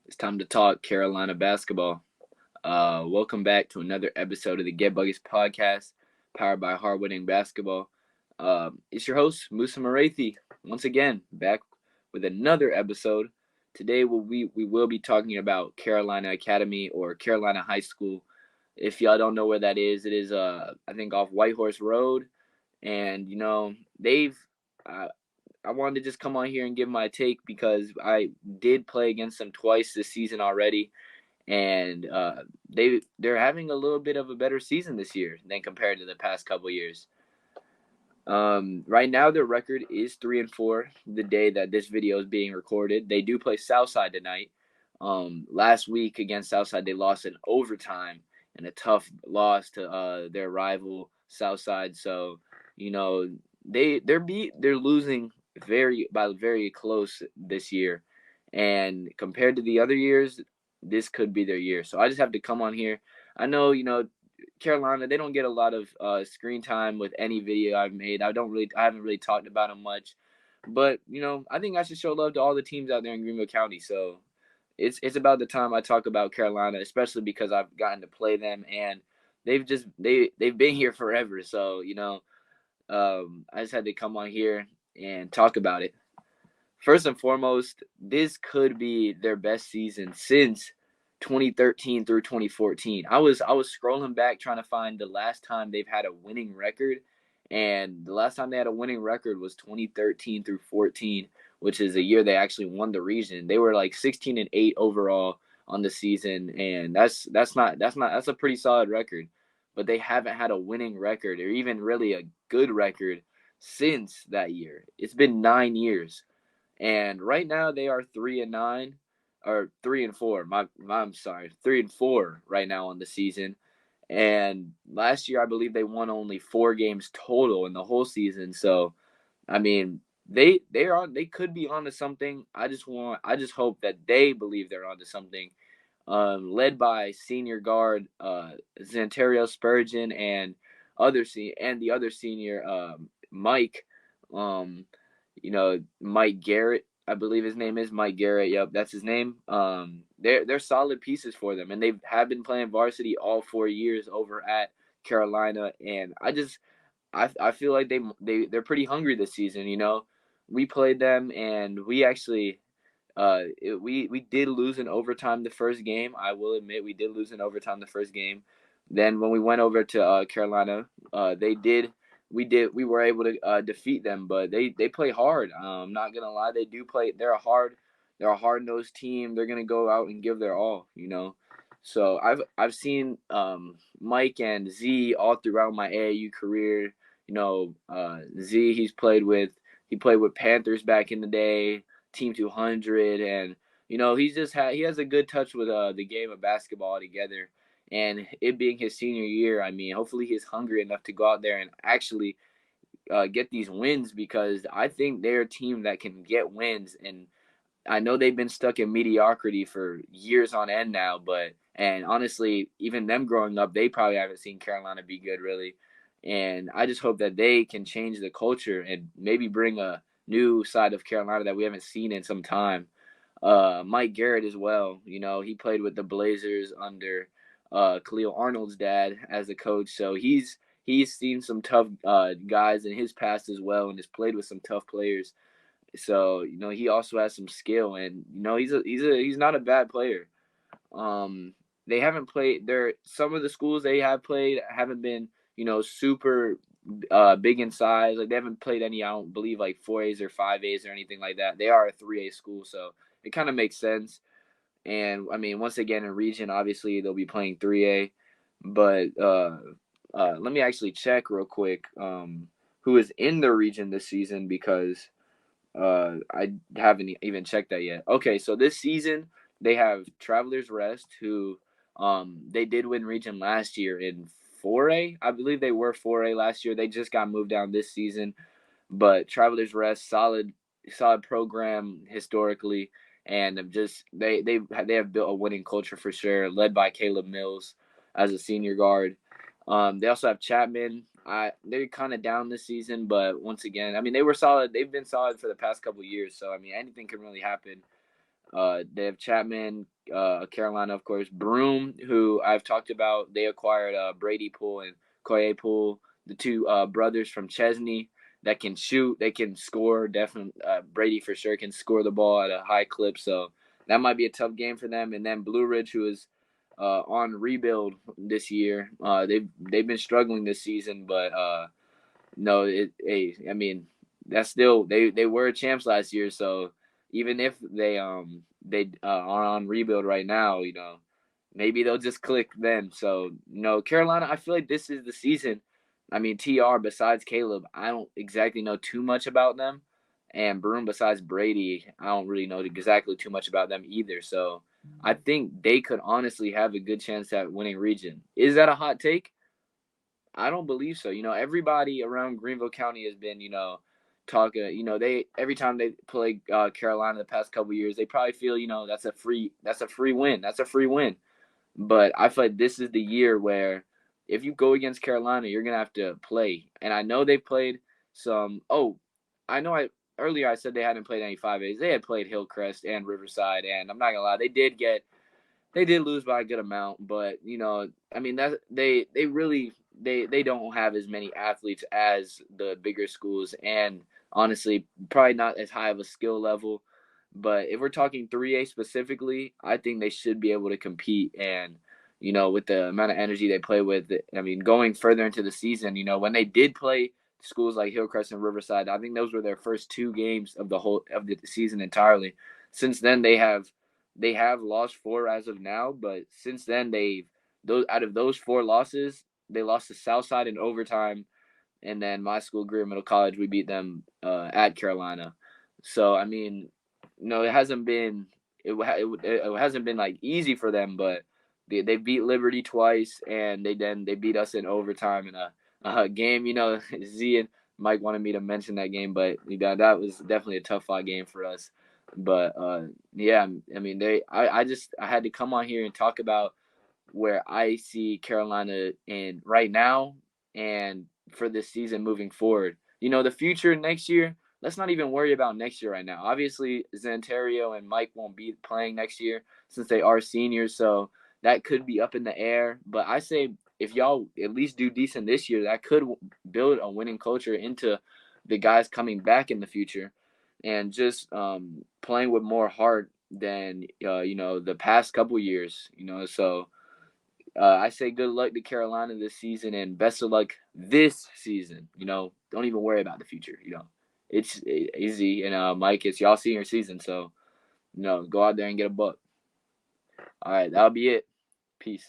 It's time to talk Carolina basketball. Welcome back to another episode of the Get Buckets podcast, powered by Hardwinning Basketball. It's your host Musa Marathi once again back with another episode. Today we will be talking about Carolina Academy or Carolina High School. If y'all don't know where that is, it is I think off Whitehorse Road, and they've uh, I wanted to just come on here and give my take because I did play against them twice this season already, and they're having a little bit of a better season this year than compared to the past couple years. Right now their record is 3-4. The day that this video is being recorded, they do play Southside tonight. Last week against Southside, they lost in overtime and a tough loss to their rival Southside. So you know they're losing very close this year, and compared to the other years, this could be their year. So I just have to come on here. I know Carolina, they don't get a lot of screen time with any video I've made. I haven't really talked about them much, but I think I should show love to all the teams out there in Greenville County. So it's about the time I talk about Carolina, especially because I've gotten to play them and they've been here forever. So I just had to come on here and talk about it. First and foremost, this could be their best season since 2013 through 2014. I was scrolling back trying to find the last time they've had a winning record, and the last time they had a winning record was 2013 through 14, which is a year they actually won the region. They were like 16-8 overall on the season, and that's a pretty solid record. But they haven't had a winning record or even really a good record since that year. It's been 9 years, and right now they are 3-9, or 3-4. I'm sorry, 3-4 right now on the season. And last year I believe they won only 4 games total in the whole season. So I mean, they could be onto something. I just hope that they believe they're onto something. Led by senior guard Zantario Spurgeon and the other senior Mike. Um, Mike Garrett, I believe his name is Mike Garrett. Yep, that's his name. They're solid pieces for them, and they have been playing varsity all 4 years over at Carolina. And I feel like they're pretty hungry this season. We played them, and we actually we did lose in overtime the first game. I will admit we did lose in overtime the first game. Then when we went over to Carolina, we were able to defeat them, but they play hard. I'm not gonna lie, they do play. They're a hard nosed team. They're gonna go out and give their all. So I've seen Mike and Z all throughout my AAU career. Z he played with Panthers back in the day, Team 200, and he has a good touch with the game of basketball together. And it being his senior year, I mean, hopefully he's hungry enough to go out there and actually get these wins, because I think they're a team that can get wins. And I know they've been stuck in mediocrity for years on end now, and honestly, even them growing up, they probably haven't seen Carolina be good really. And I just hope that they can change the culture and maybe bring a new side of Carolina that we haven't seen in some time. Mike Garrett as well. He played with the Blazers under Khalil Arnold's dad as a coach, so he's seen some tough guys in his past as well, and has played with some tough players. So he also has some skill, and he's not a bad player. They haven't played there. Some of the schools they have played haven't been super big in size. Like they haven't played any, I don't believe, like 4As or 5As or anything like that. They are a 3A school, so it kind of makes sense. And I mean, once again in region, obviously they'll be playing 3A. But let me actually check real quick who is in the region this season, because I haven't even checked that yet. Okay, so this season they have Travelers Rest, who they did win region last year in 4A. I believe they were 4A last year. They just got moved down this season. But Travelers Rest, solid program historically, and have just they have built a winning culture for sure, led by Caleb Mills as a senior guard. They also have Chapman. They're kind of down this season, but once again, I mean, they were solid. They've been solid for the past couple of years, so I mean, anything can really happen. They have Chapman, Carolina, of course. Broome, who I've talked about. They acquired Brady Poole and Koye Poole, the two brothers from Chesney that can shoot. They can score. Definitely, Brady for sure can score the ball at a high clip. So that might be a tough game for them. And then Blue Ridge, who is on rebuild this year. They've been struggling this season, but no, I mean, that's still they were champs last year, so even if they are on rebuild right now, maybe they'll just click then. So Carolina, I feel like this is the season. I mean, TR besides Caleb, I don't exactly know too much about them, and Broome besides Brady, I don't really know exactly too much about them either. So I think they could honestly have a good chance at winning region. Is that a hot take? I don't believe so. Everybody around Greenville County has been, talking. They every time they play Carolina the past couple years, they probably feel, that's a free win. That's a free win. But I feel like this is the year where if you go against Carolina, you're gonna have to play. And I know they played some. Oh, I know. Earlier I said they hadn't played any 5As. They had played Hillcrest and Riverside, and I'm not gonna lie, they did lose by a good amount, but I mean that they really they don't have as many athletes as the bigger schools, and honestly, probably not as high of a skill level. But if we're talking 3A specifically, I think they should be able to compete. And with the amount of energy they play with, I mean, going further into the season, when they did play schools like Hillcrest and Riverside, I think those were their first two games of the season entirely. Since then, they have lost four as of now, but since then out of those four losses, they lost to Southside in overtime, and then my school, Greer Middle College, we beat them at Carolina. So I mean, it hasn't been it hasn't been like easy for them, but they beat Liberty twice, and they beat us in overtime in a game. Z and Mike wanted me to mention that game, but that was definitely a tough fight game for us. But yeah, I mean I had to come on here and talk about where I see Carolina in right now and for this season moving forward. The future next year, let's not even worry about next year right now. Obviously, Zantario and Mike won't be playing next year since they are seniors, so that could be up in the air. But I say if y'all at least do decent this year, that could build a winning culture into the guys coming back in the future, and just playing with more heart than the past couple years. So I say good luck to Carolina this season and best of luck this season. Don't even worry about the future. It's easy. And Mike, it's y'all senior season, so go out there and get a buck. All right, that'll be it. Peace.